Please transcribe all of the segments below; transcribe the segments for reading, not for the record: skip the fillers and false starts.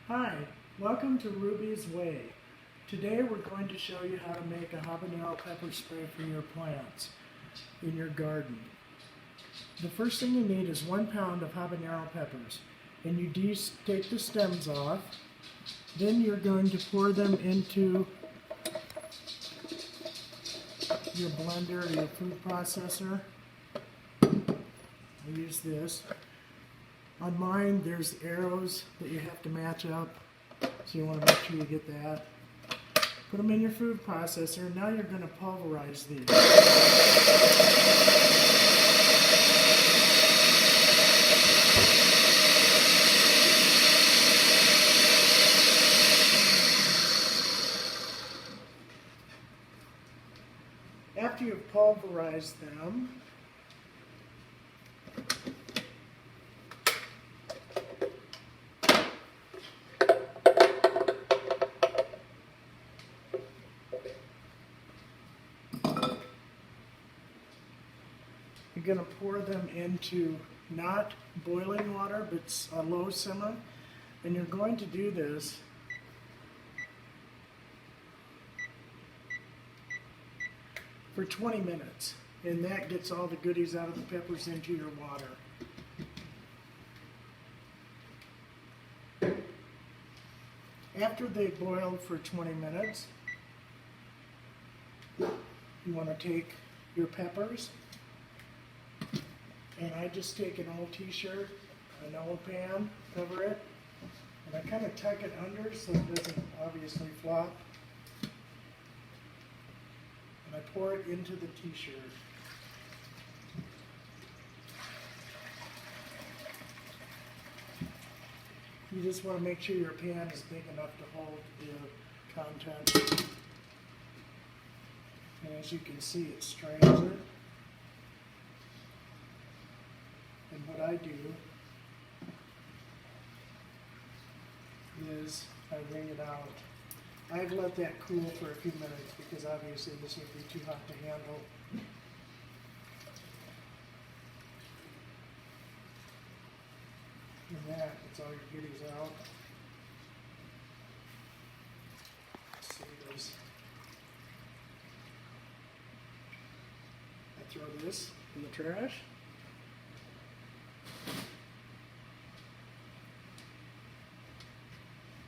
Hi, welcome to Ruby's Way. Today we're going to show you how to make a habanero pepper spray for your plants in your garden. The first thing you need is 1 pound of habanero peppers, and you take the stems off. Then you're going to pour them into your blender or your food processor. I use this. On mine, there's arrows that you have to match up, so you want to make sure you get that. Put them in your food processor. Now you're going to pulverize these. After you've pulverized them, you're going to pour them into not boiling water, but a low simmer. And you're going to do this for 20 minutes. And that gets all the goodies out of the peppers into your water. After they boil for 20 minutes, you want to take your peppers, and I just take an old t-shirt, an old pan, cover it, and I kind of tuck it under so it doesn't obviously flop. And I pour it into the t-shirt. You just want to make sure your pan is big enough to hold the contents. And as you can see, it strains it. And what I do is I wring it out. I've let that cool for a few minutes because obviously this would be too hot to handle. And that, it's all your goodies out. Let's see this. I throw this in the trash.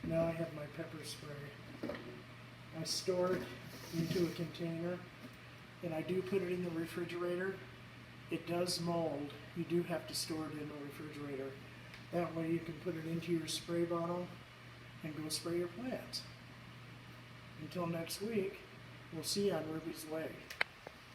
Now I have my pepper spray. I store it into a container, and I do put it in the refrigerator. It does mold. You do have to store it in the refrigerator. That way you can put it into your spray bottle and go spray your plants. Until next week, we'll see you on Ruby's Way.